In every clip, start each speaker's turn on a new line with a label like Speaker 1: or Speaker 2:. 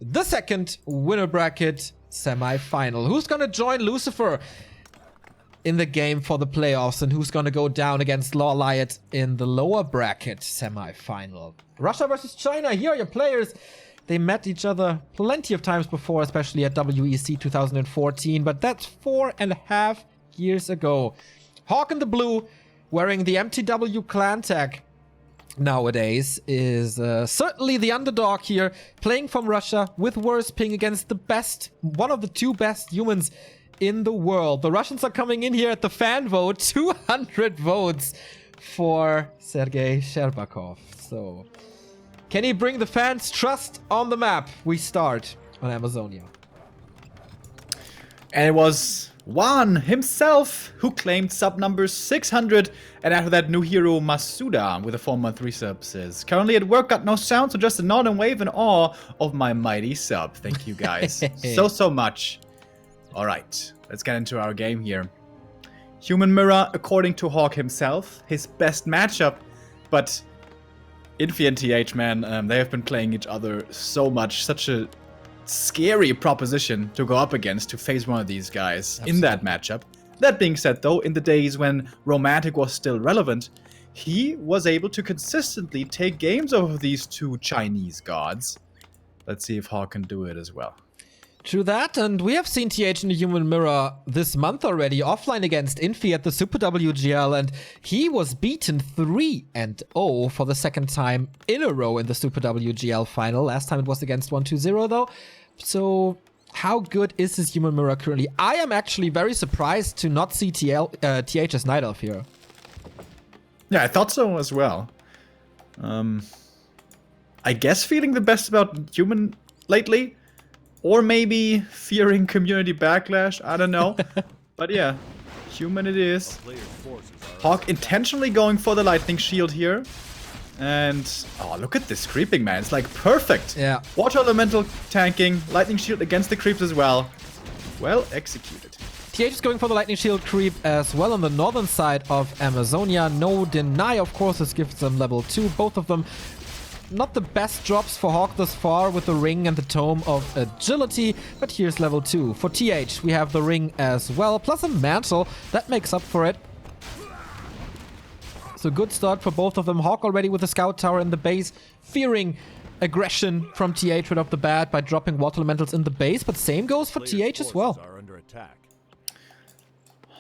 Speaker 1: the second winner bracket semi-final. Who's gonna join Lucifer in the game for the playoffs, and who's gonna go down against Law Liot in the lower bracket semi-final? Russia versus China. Here are your players. They met each other plenty of times before, especially at WEC 2014, but that's 4.5 years ago. HawK in the blue, wearing the MTW clan tag nowadays, is certainly the underdog here, playing from Russia with worse ping against the best, one of the two best humans in the world. The Russians are coming in here at the fan vote, 200 votes for Sergei Sherbakov. So, can he bring the fans' trust on the map? We start on Amazonia.
Speaker 2: And it was Juan himself who claimed sub number 600, and after that, new hero Masuda with a 4-month resub says, currently at work, got no sound, so just a nod and wave in awe of my mighty sub. Thank you guys so much. Alright, let's get into our game here. Human Mirror, according to HawK himself, his best matchup, but Infi and TH, man, they have been playing each other so much, such a scary proposition to go up against, to face one of these guys. Absolutely. In that matchup. That being said, though, in the days when Romantic was still relevant, he was able to consistently take games over these two Chinese gods. Let's see if HawK can do it as well.
Speaker 1: True that, and we have seen TH in the Human Mirror this month already, offline against Infi at the Super WGL, and he was beaten 3-0 for the second time in a row in the Super WGL final. Last time it was against 120 though. So, how good is this Human Mirror currently? I am actually very surprised to not see TH as Night Elf here.
Speaker 2: Yeah, I thought so as well. I guess feeling the best about Human lately. Or maybe fearing community backlash, I don't know. But yeah, Human it is. HawK intentionally going for the lightning shield here. And, oh, look at this creeping, man. It's like perfect.
Speaker 1: Yeah.
Speaker 2: Water elemental tanking, lightning shield against the creeps as well. Well executed.
Speaker 1: TH is going for the lightning shield creep as well on the northern side of Amazonia. No deny, of course, this gives them level 2. Both of them not the best drops for HawK thus far with the ring and the tome of agility, but here's level 2. For TH, we have the ring as well, plus a mantle. That makes up for it. So good start for both of them. HawK already with the scout tower in the base, fearing aggression from TH right off the bat by dropping water elementals in the base, but same goes for TH as well.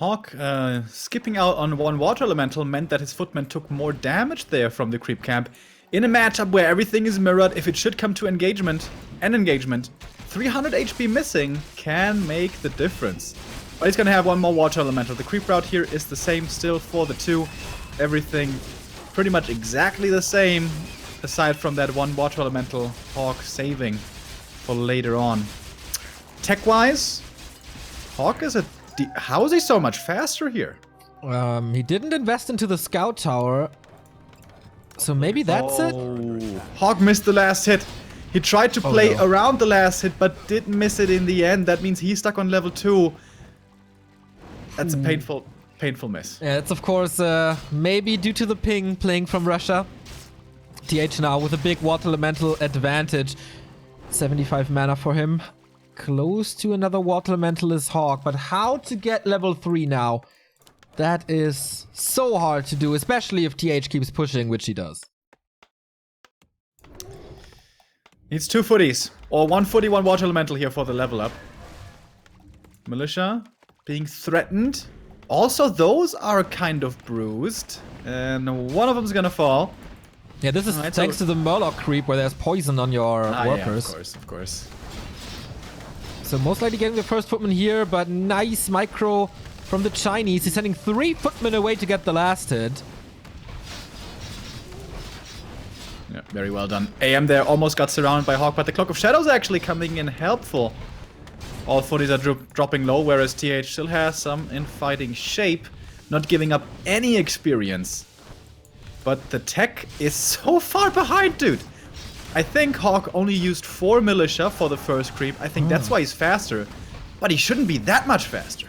Speaker 2: HawK skipping out on one water elemental meant that his footman took more damage there from the creep camp. In a matchup where everything is mirrored, if it should come to engagement, 300 HP missing can make the difference. But he's gonna have one more water elemental. The creep route here is the same still for the two. Everything pretty much exactly the same, aside from that one water elemental HawK saving for later on. Tech-wise, HawK is how is he so much faster here?
Speaker 1: He didn't invest into the scout tower. So maybe that's it?
Speaker 2: HawK missed the last hit. He tried to play around the last hit, but didn't miss it in the end. That means he's stuck on level 2. That's a painful miss.
Speaker 1: Yeah, it's of course maybe due to the ping playing from Russia. TH now with a big water elemental advantage. 75 mana for him. Close to another water elemental is HawK, but how to get level 3 now? That is so hard to do, especially if TH keeps pushing, which he does.
Speaker 2: Needs 2 footies. Or 1 footy, 1 water elemental here for the level up. Militia being threatened. Also, those are kind of bruised. And one of them's gonna fall.
Speaker 1: Yeah, this is thanks to the Murloc creep where there's poison on your workers.
Speaker 2: Yeah, of course.
Speaker 1: So most likely getting the first footman here, but nice micro from the Chinese. He's sending 3 footmen away to get the last hit.
Speaker 2: Yeah, very well done. AM there almost got surrounded by HawK, but the Cloak of Shadows actually coming in helpful. All footies are dropping low, whereas TH still has some in fighting shape, not giving up any experience. But the tech is so far behind, dude. I think HawK only used 4 militia for the first creep. I think that's why he's faster. But he shouldn't be that much faster.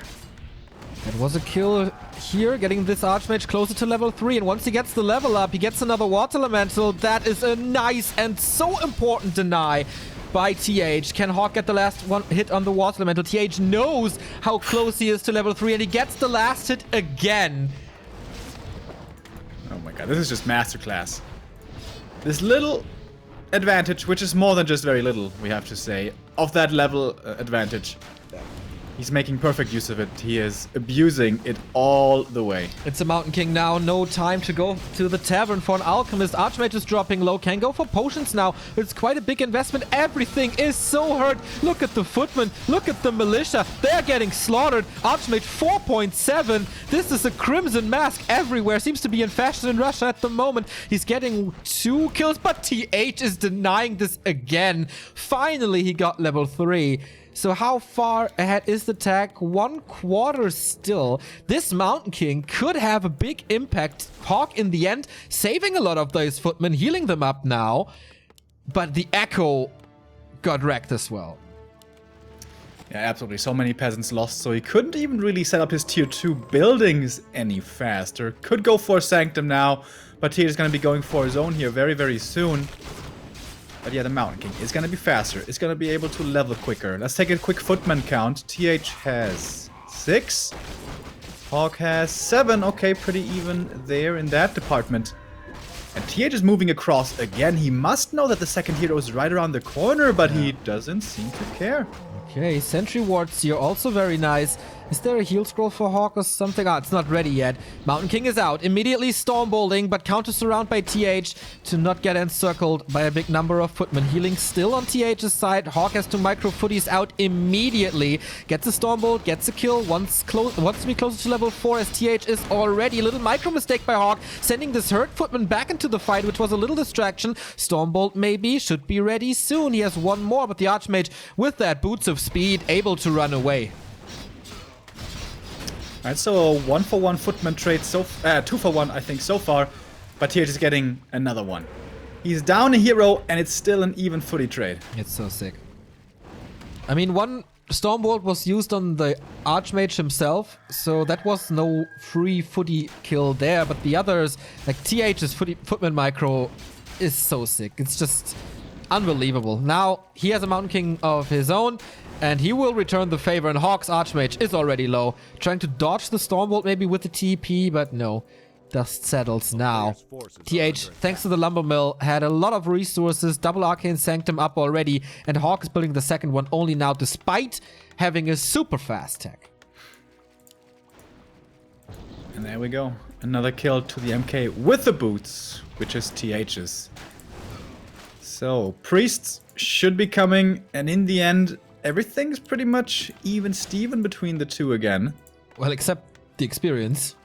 Speaker 1: It was a kill here, getting this Archmage closer to level 3. And once he gets the level up, he gets another Water Elemental. That is a nice and so important deny by TH. Can HawK get the last one hit on the water elemental? TH knows how close he is to level 3, and he gets the last hit again.
Speaker 2: Oh my god, this is just masterclass. This little advantage, which is more than just very little, we have to say, of that level advantage. He's making perfect use of it. He is abusing it all the way.
Speaker 1: It's a Mountain King now. No time to go to the tavern for an alchemist. Archmage is dropping low. Can go for potions now. It's quite a big investment. Everything is so hurt. Look at the footmen. Look at the militia. They're getting slaughtered. Archmage 4.7. This is a crimson mask everywhere. Seems to be in fashion in Russia at the moment. He's getting 2 kills, but TH is denying this again. Finally, he got level 3. So how far ahead is the tag? 1/4 still. This Mountain King could have a big impact. HawK in the end saving a lot of those footmen, healing them up now. But the Echo got wrecked as well.
Speaker 2: Yeah, absolutely. So many peasants lost, so he couldn't even really set up his tier 2 buildings any faster. Could go for Sanctum now, but he is going to be going for his own here very, very soon. But yeah, the Mountain King is going to be faster. It's going to be able to level quicker. Let's take a quick footman count. TH has 6. HawK has 7. Okay, pretty even there in that department. And TH is moving across again. He must know that the second hero is right around the corner, but he doesn't seem to care.
Speaker 1: Okay, sentry wards here also very nice. Is there a heal scroll for HawK or something? Ah, it's not ready yet. Mountain King is out. Immediately stormbolting, but counter surround by TH to not get encircled by a big number of footmen. Healing still on TH's side. HawK has 2 micro footies out immediately. Gets a stormbolt, gets a kill. Wants to be closer to level 4 as TH is already. A little micro mistake by HawK, sending this hurt footman back into the fight, which was a little distraction. Stormbolt maybe should be ready soon. He has 1 more, but the Archmage with that boots of speed able to run away.
Speaker 2: Alright, so a 1-for-1 footman trade, 2-for-1 I think so far, but TH is getting another one. He's down a hero and it's still an even footy trade.
Speaker 1: It's so sick. I mean, 1 Stormbolt was used on the Archmage himself, so that was no free footy kill there, but the others, like TH's footman micro, is so sick. It's just unbelievable. Now, he has a Mountain King of his own, and he will return the favor, and HawK's Archmage is already low. Trying to dodge the Stormbolt maybe with the TP, but no. Dust settles now. TH, thanks to the Lumber Mill, had a lot of resources. Double Arcane Sanctum up already, and HawK is building the second one only now, despite having a super fast tech.
Speaker 2: And there we go. Another kill to the MK with the boots, which is TH's. So, priests should be coming, and in the end, everything's pretty much even Steven between the two again.
Speaker 1: Well, except the experience.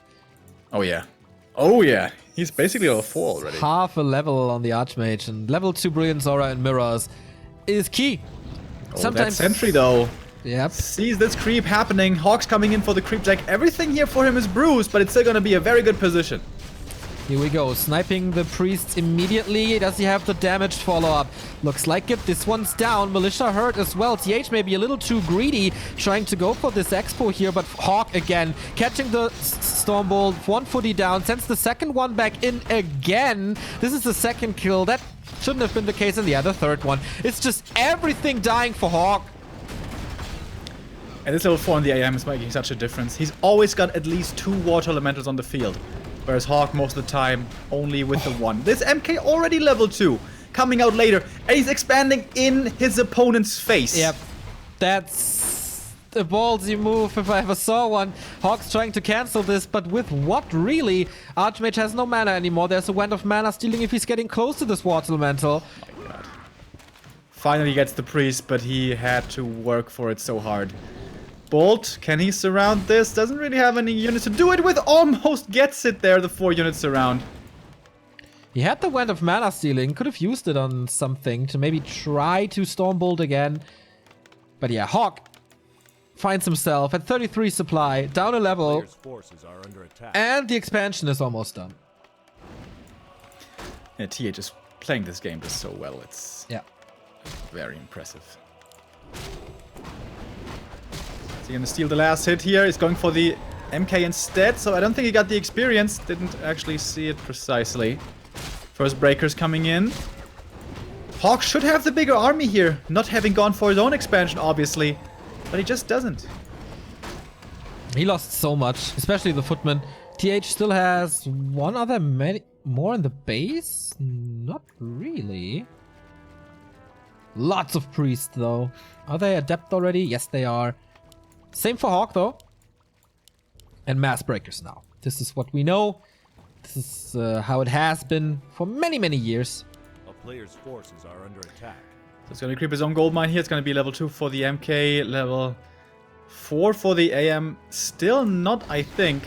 Speaker 2: Oh yeah. Oh yeah. He's basically level 4 already.
Speaker 1: Half a level on the Archmage, and level 2 Brilliant Aura and Mirrors is key.
Speaker 2: Oh, sometimes that sentry though.
Speaker 1: Yep.
Speaker 2: Sees this creep happening. HawK's coming in for the creep jack. Everything here for him is bruised, but it's still gonna be a very good position.
Speaker 1: Here we go, sniping the priests immediately. Does he have the damage follow-up? Looks like it. This one's down. Militia hurt as well. TH may be a little too greedy, trying to go for this expo here, but HawK again, catching the Stormbolt. 1 footy down, sends the second one back in again. This is the second kill. That shouldn't have been the case in the other third one. It's just everything dying for HawK.
Speaker 2: And this level 4 on the AM is making such a difference. He's always got at least 2 water elementals on the field. Whereas HawK most of the time only with the 1. This MK already level 2. Coming out later. And he's expanding in his opponent's face.
Speaker 1: Yep. That's a ballsy move if I ever saw one. HawK's trying to cancel this, but with what really? Archmage has no mana anymore. There's a Wand of Mana stealing if he's getting close to this water elemental.
Speaker 2: Oh my god. Finally gets the priest, but he had to work for it so hard. Bolt, can he surround this? Doesn't really have any units to do it with. Almost gets it there, the 4 units surround.
Speaker 1: He had the Wand of Mana stealing. Could have used it on something to maybe try to Stormbolt again. But yeah, HawK finds himself at 33 supply, down a level. And the expansion is almost done.
Speaker 2: Yeah, TH is playing this game just so well. It's very impressive. He's gonna steal the last hit here. He's going for the MK instead, so I don't think he got the experience. Didn't actually see it precisely. First breakers coming in. HawK should have the bigger army here, not having gone for his own expansion, obviously. But he just doesn't.
Speaker 1: He lost so much, especially the footman. TH still has one other more in the base? Not really. Lots of priests, though. Are they adept already? Yes, they are. Same for HawK, though. And mass breakers now. This is what we know. This is how it has been for many, many years.
Speaker 3: A player's forces are under attack.
Speaker 2: So it's going to creep his own gold mine here. It's going to be level 2 for the MK, level 4 for the AM. Still not, I think.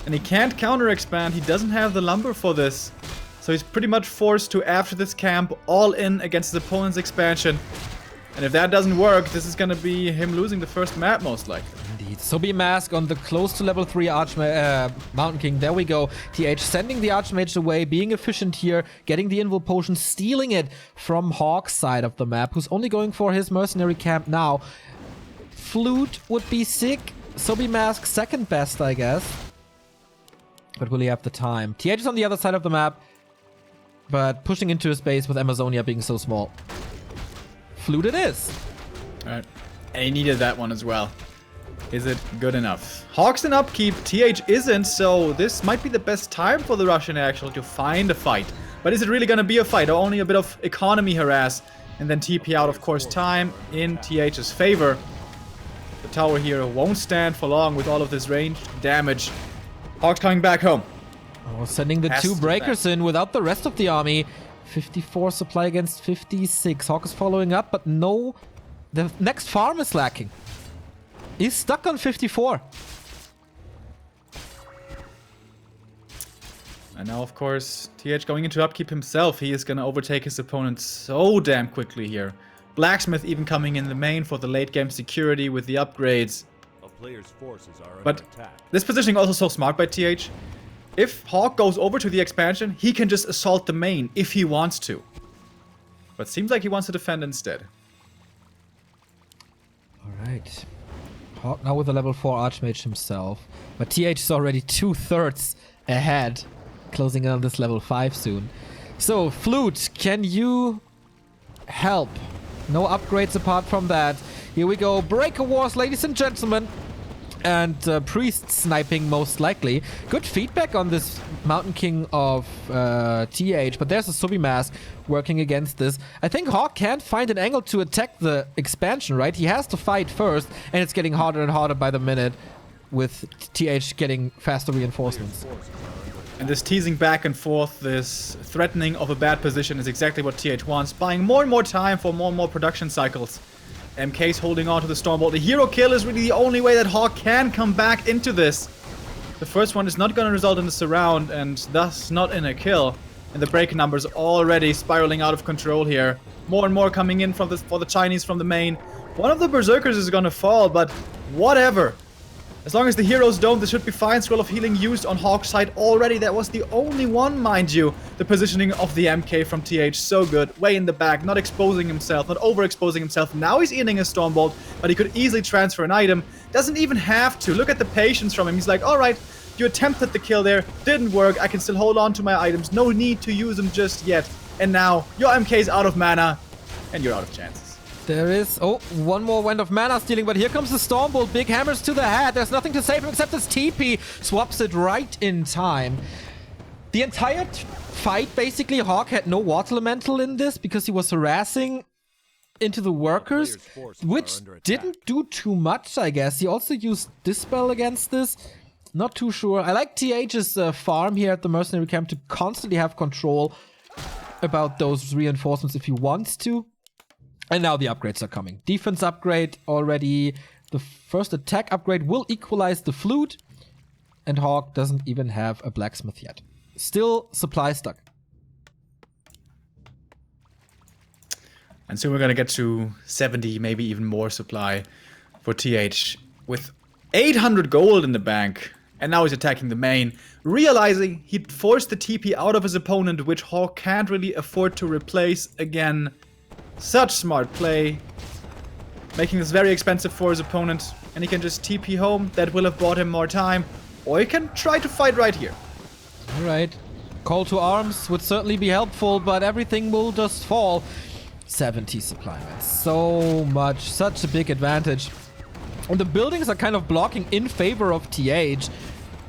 Speaker 2: And he can't counter expand. He doesn't have the lumber for this. So he's pretty much forced to, after this camp, all in against his opponent's expansion. And if that doesn't work, this is going to be him losing the first map, most likely.
Speaker 1: Indeed. Sobi Mask on the close to level 3 Mountain King. There we go. TH sending the Archmage away, being efficient here, getting the Invul Potion, stealing it from HawK's side of the map, who's only going for his mercenary camp now. Flute would be sick. Sobi Mask second best, I guess. But will he have the time? TH is on the other side of the map, but pushing into his base with Amazonia being so small. Flute it is.
Speaker 2: Alright. And he needed that one as well. Is it good enough? HawK's in upkeep, TH isn't, so this might be the best time for the Russian actually to find a fight. But is it really gonna be a fight, or only a bit of economy harass? And then TP out, of course, time in TH's favor. The tower here won't stand for long with all of this ranged damage. HawK's coming back home.
Speaker 1: Oh, sending the two breakers in without the rest of the army. 54 supply against 56. HawK is following up, but no. The next farm is lacking. He's stuck on 54.
Speaker 2: And now, of course, TH going into upkeep himself. He is going to overtake his opponent so damn quickly here. Blacksmith even coming in the main for the late game security with the upgrades.
Speaker 3: A player's forces are under
Speaker 2: But
Speaker 3: attack.
Speaker 2: this positioning also so smart by TH. If HawK goes over to the expansion, he can just assault the main if he wants to. But seems like he wants to defend instead.
Speaker 1: Alright. HawK now with a level 4 Archmage himself. But TH is already 2/3 ahead. Closing in on this level 5 soon. So, Flute, can you help? No upgrades apart from that. Here we go. Breaker Wars, ladies and gentlemen. And Priest sniping most likely. Good feedback on this Mountain King of TH, but there's a Sobi Mask working against this. I think HawK can't find an angle to attack the expansion, right? He has to fight first, and it's getting harder and harder by the minute with TH getting faster reinforcements.
Speaker 2: And this teasing back and forth, this threatening of a bad position is exactly what TH wants, buying more and more time for more and more production cycles. MK's holding on to the Stormbolt. The hero kill is really the only way that HawK can come back into this. The first one is not going to result in a surround and thus not in a kill. And the break numbers already spiraling out of control here. More and more coming in for the Chinese from the main. One of the Berserkers is going to fall, but whatever. As long as the heroes don't, this should be fine. Scroll of Healing used on HawK's side already. That was the only one, mind you. The positioning of the MK from TH, so good. Way in the back, not exposing himself, not overexposing himself. Now he's eating a Stormbolt, but he could easily transfer an item. Doesn't even have to. Look at the patience from him. He's like, alright, you attempted the kill there. Didn't work. I can still hold on to my items. No need to use them just yet. And now, your MK's out of mana, and you're out of chances.
Speaker 1: There is... Oh, one more Wind of Mana stealing, but here comes the Stormbolt. Big hammers to the head. There's nothing to save him except this TP. Swaps it right in time. The entire fight, basically, HawK had no Water Elemental in this because he was harassing into the workers, which didn't do too much, I guess. He also used Dispel against this. Not too sure. I like TH's farm here at the Mercenary Camp to constantly have control about those reinforcements if he wants to. And now the upgrades are coming. Defense upgrade already. The first attack upgrade will equalize the Flute. And HawK doesn't even have a Blacksmith yet. Still supply stuck.
Speaker 2: And soon we're gonna get to 70, maybe even more supply for TH. With 800 gold in the bank. And now he's attacking the main. Realizing he'd forced the TP out of his opponent, which HawK can't really afford to replace again. Such smart play. Making this very expensive for his opponent. And he can just TP home. That will have bought him more time. Or he can try to fight right here.
Speaker 1: Alright. Call to arms would certainly be helpful, but everything will just fall. 70 supply, man. So much. Such a big advantage. And the buildings are kind of blocking in favor of TH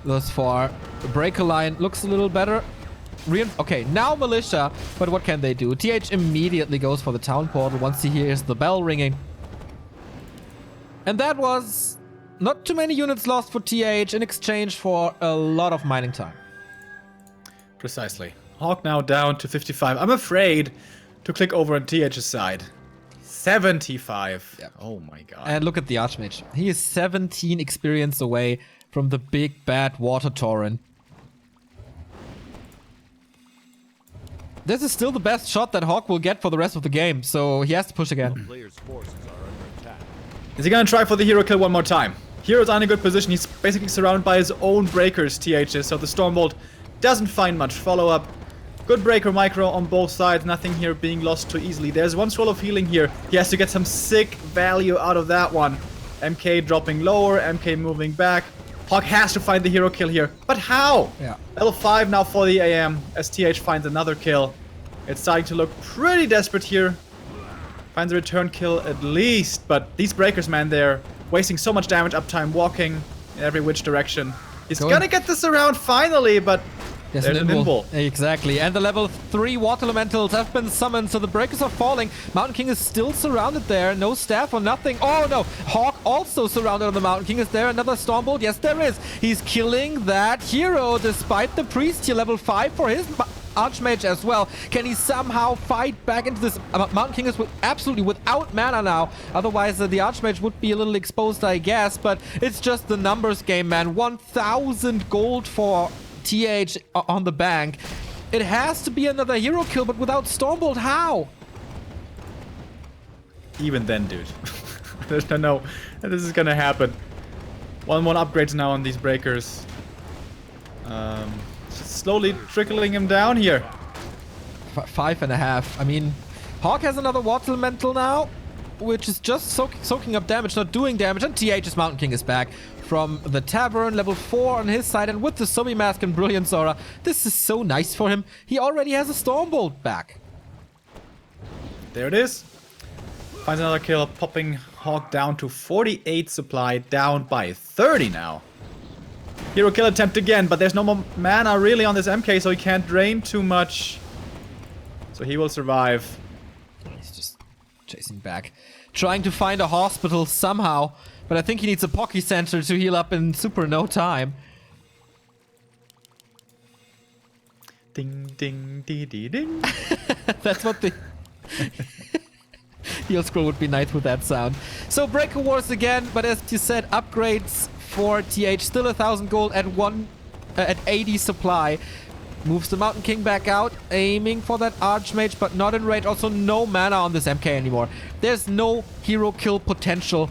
Speaker 1: thus far. The breaker line looks a little better. Okay, now militia, but what can they do? TH immediately goes for the town portal once he hears the bell ringing. And that was not too many units lost for TH in exchange for a lot of mining time.
Speaker 2: Precisely. HawK now down to 55. I'm afraid to click over on TH's side. 75.
Speaker 1: Yep.
Speaker 2: Oh my god.
Speaker 1: And look at the Archmage. He is 17 experience away from the big bad water torrent. This is still the best shot that HawK will get for the rest of the game, so he has to push again.
Speaker 3: Players' forces are under attack.
Speaker 2: Is he gonna try for the hero kill one more time? Hero's on a good position. He's basically surrounded by his own breakers, TH is, so the Stormbolt doesn't find much follow-up. Good breaker micro on both sides, nothing here being lost too easily. There's one scroll of healing here. He has to get some sick value out of that one. MK dropping lower, MK moving back. HawK has to find the hero kill here. But how?
Speaker 1: Yeah.
Speaker 2: Level 5 now for the AM as TH finds another kill. It's starting to look pretty desperate here. Finds a return kill at least, but these breakers, man, they're wasting so much damage uptime, walking in every which direction. He's gonna get this around finally, but there's an nimble.
Speaker 1: Exactly, and the level 3 water elementals have been summoned, so the breakers are falling. Mountain King is still surrounded there, no staff or nothing. Oh no, HawK also surrounded on the Mountain King. Is there another Stormbolt? Yes, there is. He's killing that hero, despite the priest here, level 5 for his Archmage as well. Can he somehow fight back into this? Mountain King is absolutely without mana now. Otherwise, the Archmage would be a little exposed, I guess. But it's just the numbers game, man. 1,000 gold for TH on the bank. It has to be another hero kill, but without Stormbolt, how?
Speaker 2: Even then, dude. There's no this is gonna happen. 1-1 upgrades now on these breakers. Just slowly trickling him down here.
Speaker 1: 5.5. I mean, HawK has another water elemental now, which is just soaking up damage, not doing damage. And TH's Mountain King is back from the tavern, level 4 on his side, and with the Zombie Mask and Brilliance Aura, this is so nice for him. He already has a Stormbolt back.
Speaker 2: There it is. Finds another kill, popping HawK down to 48 supply, down by 30 now. Hero kill attempt again, but there's no more mana really on this MK, so he can't drain too much. So he will survive.
Speaker 1: He's just chasing back, trying to find a hospital somehow, but I think he needs a Pocky Center to heal up in super no time.
Speaker 2: Ding, ding, dee, dee, ding.
Speaker 1: That's what the heal scroll would be nice with that sound. So Breaker Wars again, but as you said, upgrades for TH, still 1,000 gold at 80 supply. Moves the Mountain King back out, aiming for that Archmage, but not in range. Also no mana on this MK anymore. There's no hero kill potential.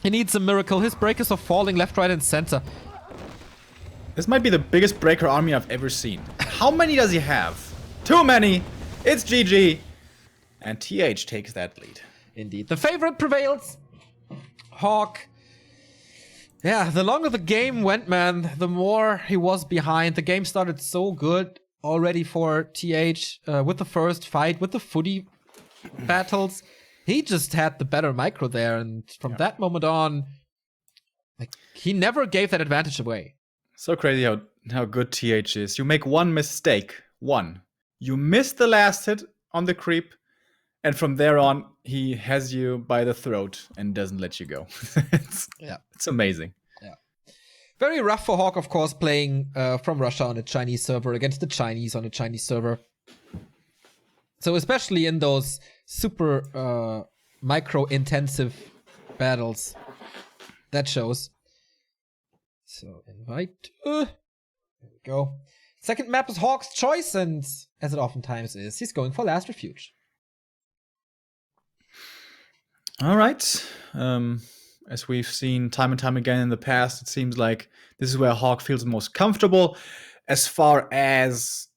Speaker 1: He needs a miracle. His breakers are falling left, right, and center.
Speaker 2: This might be the biggest breaker army I've ever seen. How many does he have? Too many! It's GG! And TH takes that lead.
Speaker 1: Indeed. The favorite prevails. HawK. Yeah, the longer the game went, man, the more he was behind. The game started so good already for TH with the first fight, with the footy battles. He just had the better micro there, and from that moment on, like, he never gave that advantage away.
Speaker 2: So crazy how good TH is. You make one mistake. One. You miss the last hit on the creep, and from there on, he has you by the throat and doesn't let you go. It's amazing.
Speaker 1: Yeah. Very rough for HawK, of course, playing from Russia on a Chinese server against the Chinese on a Chinese server. So especially in those super micro-intensive battles. That shows. So invite. There we go. Second map is HawK's choice, and as it oftentimes is, he's going for Last Refuge.
Speaker 2: All right. As we've seen time and time again in the past, it seems like this is where HawK feels most comfortable. As far as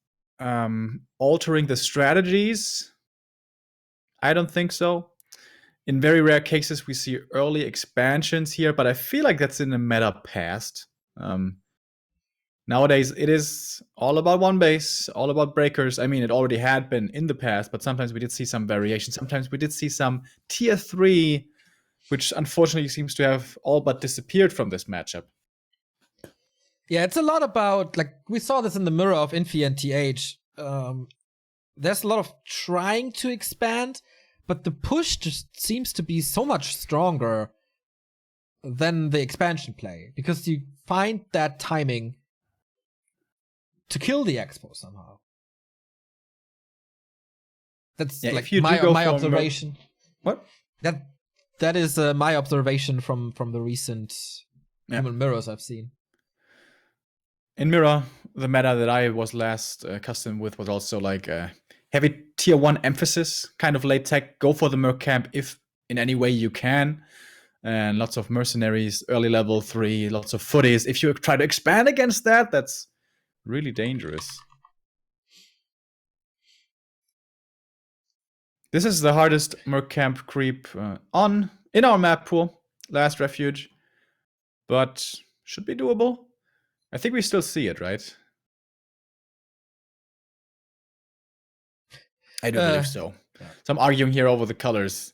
Speaker 2: altering the strategies, I don't think so. In very rare cases, we see early expansions here, but I feel like that's in the meta past. Nowadays, it is all about one base, all about breakers. I mean, it already had been in the past, but sometimes we did see some variation. Sometimes we did see some tier 3, which unfortunately seems to have all but disappeared from this matchup.
Speaker 1: Yeah, it's a lot about, like, we saw this in the mirror of Infi and TH. There's a lot of trying to expand, but the push just seems to be so much stronger than the expansion play, because you find that timing to kill the expo somehow. That's like my observation.
Speaker 2: What?
Speaker 1: That is my observation from the recent human mirrors I've seen.
Speaker 2: In Mirror, the meta that I was last accustomed with was also like a heavy tier 1 emphasis, kind of late tech, go for the Merc camp if in any way you can. And lots of mercenaries, early level 3, lots of footies. If you try to expand against that, that's really dangerous. This is the hardest Merc camp creep in our map pool, Last Refuge, but should be doable. I think we still see it, right? I do believe so. Yeah. So I'm arguing here over the colors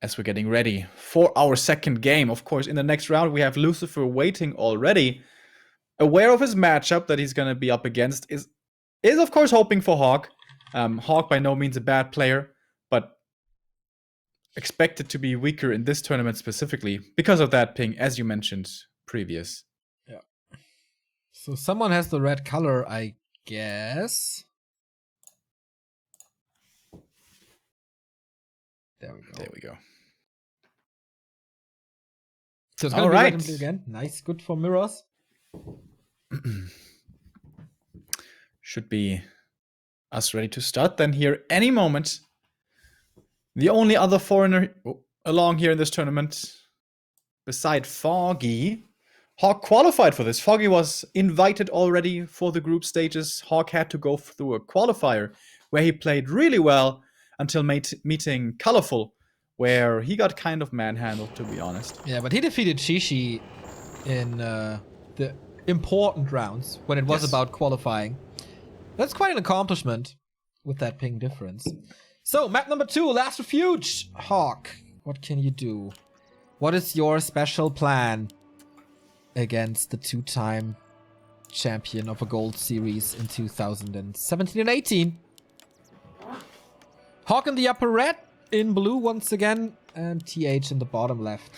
Speaker 2: as we're getting ready for our second game. Of course, in the next round, we have Lucifer waiting already. Aware of his matchup that he's going to be up against, is of course hoping for HawK. HawK by no means a bad player, but expected to be weaker in this tournament specifically because of that ping, as you mentioned previous.
Speaker 1: Yeah. So someone has the red color, I guess. There we go.
Speaker 2: There we go.
Speaker 1: So it's gonna be red and blue again. Nice, good for mirrors.
Speaker 2: Should be us ready to start then here any moment. The only other foreigner along here in this tournament, beside Foggy, HawK qualified for this. Foggy was invited already for the group stages. HawK had to go through a qualifier where he played really well until meeting Colorful, where he got kind of manhandled, to be honest.
Speaker 1: Yeah, but he defeated Shishi in the important rounds when it was about qualifying. That's quite an accomplishment with that ping difference. So, map number 2, Last Refuge. HawK, what can you do? What is your special plan against the 2-time champion of a gold series in 2017 and 18? HawK in the upper red, in blue once again, and TH in the bottom left.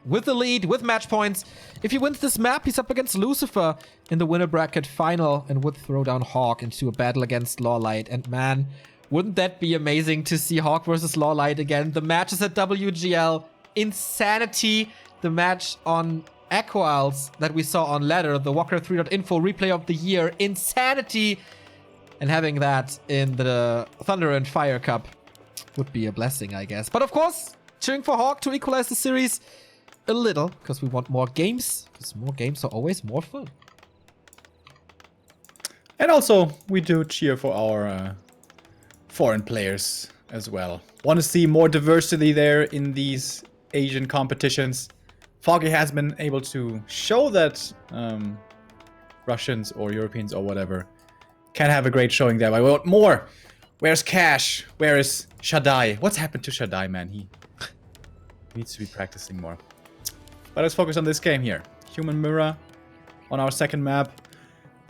Speaker 1: With the lead, with match points. If he wins this map, he's up against Lucifer in the winner bracket final and would throw down HawK into a battle against Lawlight. And man, wouldn't that be amazing to see HawK versus Lawlight again? The match is at WGL. Insanity. The match on Aquals that we saw on Ladder, the Walker3.info replay of the year. Insanity. And having that in the Thunder and Fire Cup would be a blessing, I guess. But of course, cheering for HawK to equalize the series a little, because we want more games, because more games are always more fun.
Speaker 2: And also, we do cheer for our foreign players as well. Want to see more diversity there in these Asian competitions. Foggy has been able to show that Russians or Europeans or whatever can have a great showing there. But we want more. Where's Cash? Where is Shaddai? What's happened to Shaddai, man? He needs to be practicing more. But let's focus on this game here. Human Mirror on our second map.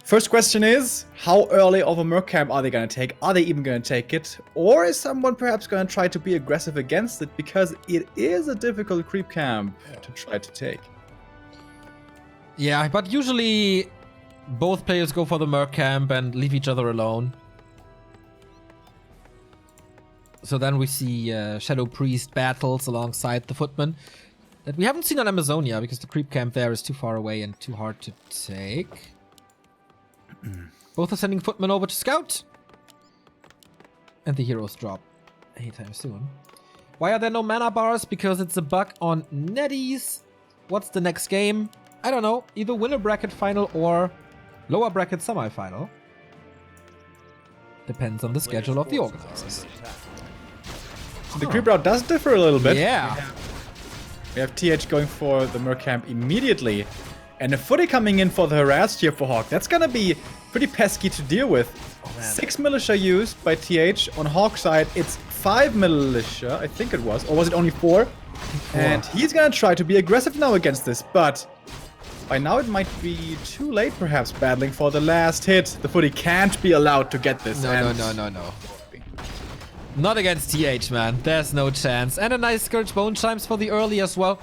Speaker 2: First question is, how early of a Merc camp are they going to take? Are they even going to take it? Or is someone perhaps going to try to be aggressive against it? Because it is a difficult creep camp to try to take.
Speaker 1: Yeah, but usually both players go for the Merc camp and leave each other alone. So then we see Shadow Priest battles alongside the Footman that we haven't seen on Amazonia because the creep camp there is too far away and too hard to take. Both are sending Footman over to scout. And the heroes drop anytime soon. Why are there no mana bars? Because it's a bug on Netties. What's the next game? I don't know. Either winner bracket final or lower bracket semifinal. Depends on the schedule of the organizers.
Speaker 2: The creep route does differ a little bit.
Speaker 1: Yeah.
Speaker 2: We have TH going for the Merc camp immediately. And a footy coming in for the harass here for HawK. That's gonna be pretty pesky to deal with. 6 militia used by TH. On HawK's side, it's 5 militia, I think it was. Or was it only 4? And he's gonna try to be aggressive now against this, but by now it might be too late perhaps, battling for the last hit. The footy can't be allowed to get this.
Speaker 1: No. Not against TH, man. There's no chance. And a nice Scourge Bone Chimes for the early as well.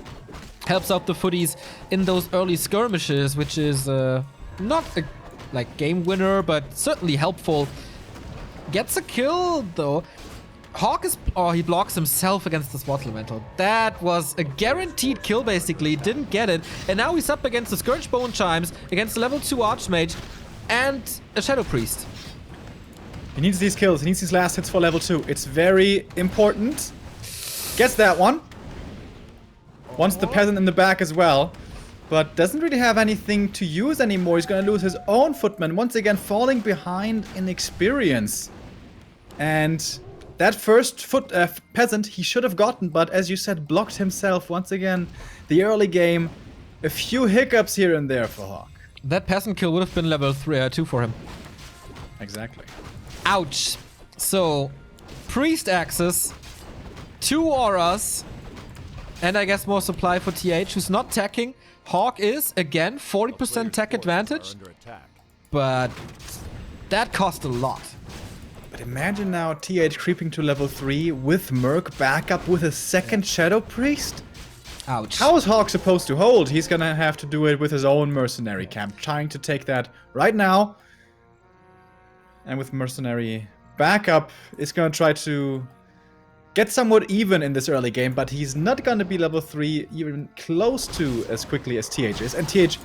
Speaker 1: Helps out the footies in those early skirmishes, which is not a game winner, but certainly helpful. Gets a kill though. HawK is... Oh, he blocks himself against the SWAT Elemental. That was a guaranteed kill, basically. Didn't get it. And now he's up against the Scourge Bone Chimes, against the level 2 Archmage, and a Shadow Priest.
Speaker 2: He needs these kills. He needs these last hits for level 2. It's very important. Gets that one. Wants the peasant in the back as well. But doesn't really have anything to use anymore. He's going to lose his own footman. Once again, falling behind in experience. And... that first peasant he should have gotten, but as you said, blocked himself once again. The early game, a few hiccups here and there for HawK.
Speaker 1: That peasant kill would have been level 2 for him.
Speaker 2: Exactly.
Speaker 1: Ouch. So, priest axes, 2 auras, and I guess more supply for TH, who's not tacking. HawK is, again, 40% tech advantage,
Speaker 3: Under attack.
Speaker 1: but that cost a lot.
Speaker 2: But imagine now TH creeping to level 3 with Merc backup with a second Shadow Priest.
Speaker 1: Ouch.
Speaker 2: How is HawK supposed to hold? He's gonna have to do it with his own mercenary camp, trying to take that right now. And with mercenary backup, is gonna try to get somewhat even in this early game, but he's not gonna be level 3 even close to as quickly as TH is. And TH,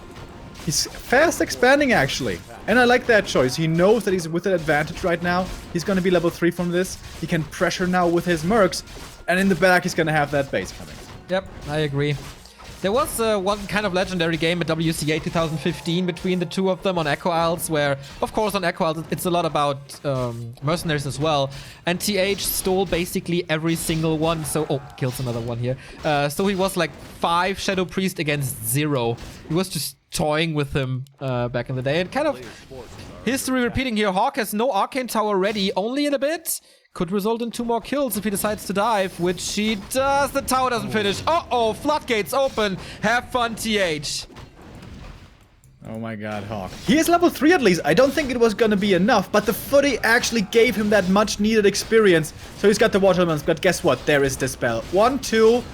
Speaker 2: he's fast expanding actually. And I like that choice. He knows that he's with an advantage right now. He's gonna be level 3 from this. He can pressure now with his mercs. And in the back, he's gonna have that base coming.
Speaker 1: Yep, I agree. There was one kind of legendary game at WCA 2015 between the two of them on Echo Isles, where, of course, on Echo Isles it's a lot about mercenaries as well. And TH stole basically every single one. So, oh, kills another one here. So he was like 5 Shadow Priest against 0. He was just toying with him back in the day. And kind of history repeating here. HawK has no Arcane Tower ready, only in a bit. Could result in 2 more kills if he decides to dive, which he does. The tower doesn't finish. Uh-oh, floodgates open. Have fun, TH.
Speaker 2: Oh my god, HawK. He is level 3 at least. I don't think it was gonna be enough, but the footy actually gave him that much needed experience. So he's got the water elements, but guess what? There is Dispel. 1, 2,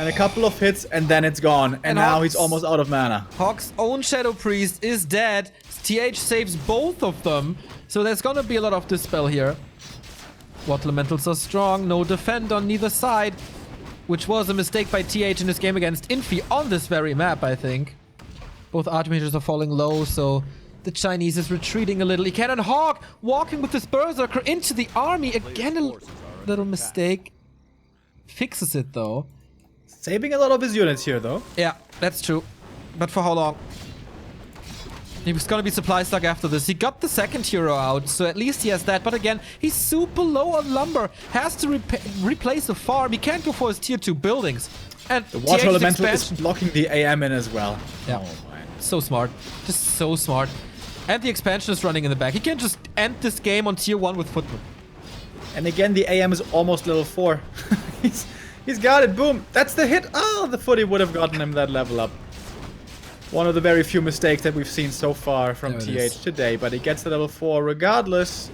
Speaker 2: and a couple of hits, and then it's gone. And now he's almost out of mana.
Speaker 1: HawK's own Shadow Priest is dead. TH saves both of them. So there's gonna be a lot of Dispel here. Water Elementals are strong, no defend on neither side, which was a mistake by TH in his game against Infi on this very map, I think. Both Archmages are falling low, so the Chinese is retreating a little. He and HawK walking with this Berserker into the army. Again, a little mistake. Fixes it, though.
Speaker 2: Saving a lot of his units here, though.
Speaker 1: Yeah, that's true. But for how long? He was gonna be supply stuck after this. He got the second hero out, so at least he has that. But again, he's super low on lumber. Has to replace the farm. He can't go for his tier 2 buildings. And
Speaker 2: the Water Elemental is blocking the AM in as well.
Speaker 1: Yeah.
Speaker 2: Oh, man.
Speaker 1: So smart. Just so smart. And the expansion is running in the back. He can just end this game on tier 1 with Footman.
Speaker 2: And again, the AM is almost level 4. he's got it. Boom. That's the hit. Oh, the footy would have gotten him that level up. One of the very few mistakes that we've seen so far from TH today, but he gets the level 4 regardless.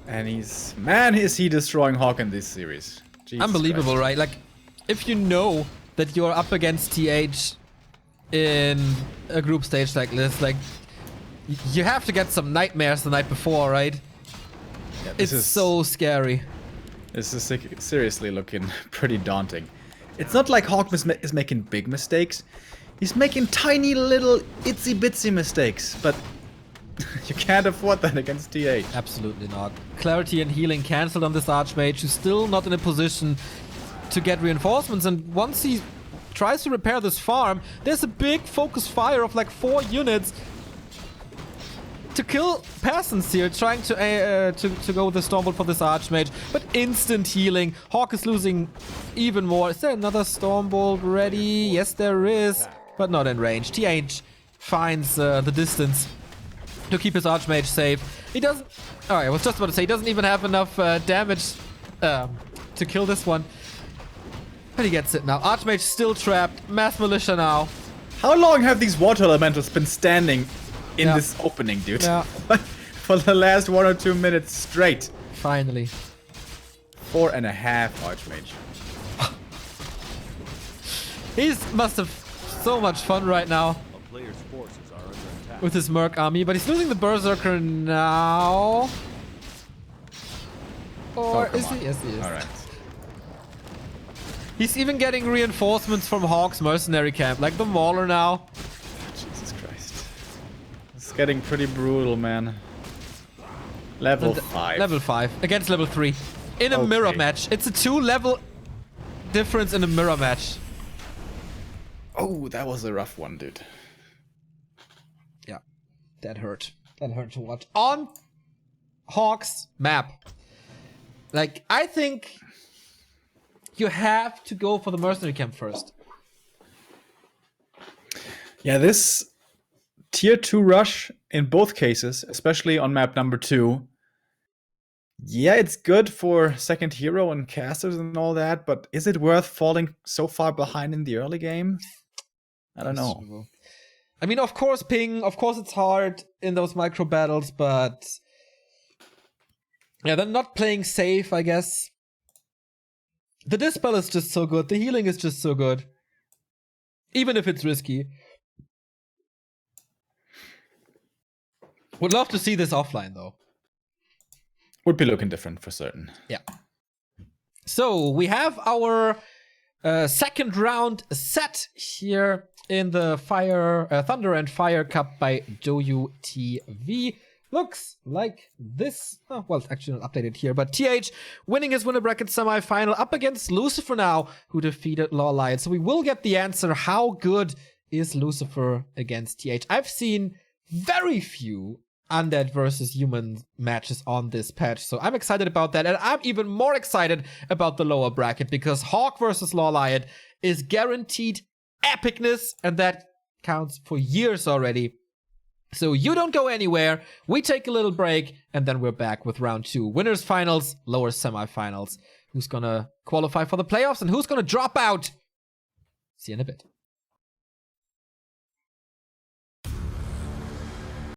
Speaker 2: And he's... man, is he destroying HawK in this series. Jesus
Speaker 1: Unbelievable,
Speaker 2: Christ.
Speaker 1: right? Like, if you know that you're up against TH in a group stage like this, like, you have to get some nightmares the night before, right?
Speaker 2: Yeah,
Speaker 1: It's so scary.
Speaker 2: This is seriously looking pretty daunting. It's not like HawK is making big mistakes. He's making tiny little itsy bitsy mistakes, but you can't afford that against TH.
Speaker 1: Absolutely not. Clarity and healing cancelled on this Archmage, who's still not in a position to get reinforcements, and once he tries to repair this farm, there's a big focus fire of like 4 units. to kill peasants here, trying to go with the Stormbolt for this Archmage, but instant healing. HawK is losing even more. Is there another Stormbolt ready? Yes, there is, but not in range. TH finds the distance to keep his Archmage safe. He doesn't... Oh, I was just about to say, he doesn't even have enough damage to kill this one. But he gets it now. Archmage still trapped. Mass Militia now.
Speaker 2: How long have these water elementals been standing in
Speaker 1: Yeah.
Speaker 2: this opening, dude?
Speaker 1: Yeah.
Speaker 2: For the last 1 or 2 minutes straight.
Speaker 1: Finally.
Speaker 2: 4.5 Archmage.
Speaker 1: He must have so much fun right now
Speaker 3: A player's forces are under attack.
Speaker 1: with his Merc army, but he's losing the Berserker now. Or
Speaker 2: come
Speaker 1: is
Speaker 2: on.
Speaker 1: he? Yes, he is.
Speaker 2: Alright.
Speaker 1: He's even getting reinforcements from HawK's mercenary camp, like the Mauler now.
Speaker 2: Jesus Christ. It's getting pretty brutal, man. Level 5.
Speaker 1: Level 5 against level 3 in a mirror match. It's a 2-level difference in a mirror match.
Speaker 2: Oh, that was a rough one, dude.
Speaker 1: Yeah, that hurt. That hurt to watch. On HawK's map, like, I think you have to go for the mercenary camp first.
Speaker 2: Yeah, this tier 2 rush in both cases, especially on map number 2. Yeah, it's good for second hero and casters and all that, but is it worth falling so far behind in the early game? I don't know.
Speaker 1: I mean, of course, ping. Of course, it's hard in those micro battles, but yeah, they're not playing safe, I guess. The dispel is just so good. The healing is just so good, even if it's risky. Would love to see this offline, though.
Speaker 2: Would be looking different for certain.
Speaker 1: Yeah. So we have our second round set here in the Thunder and Fire Cup by Douyu TV. Looks like this. Oh, well, it's actually not updated here, but TH winning his winner bracket semi-final up against Lucifer now, who defeated Law Lion. So we will get the answer. How good is Lucifer against TH? I've seen very few undead versus human matches on this patch, so I'm excited about that, and I'm even more excited about the lower bracket because HawK versus Law Lion is guaranteed epicness, and that counts for years already. So you don't go anywhere, we take a little break, and then we're back with round 2. Winners finals, lower semifinals. Who's gonna qualify for the playoffs and who's gonna drop out? See you in a bit.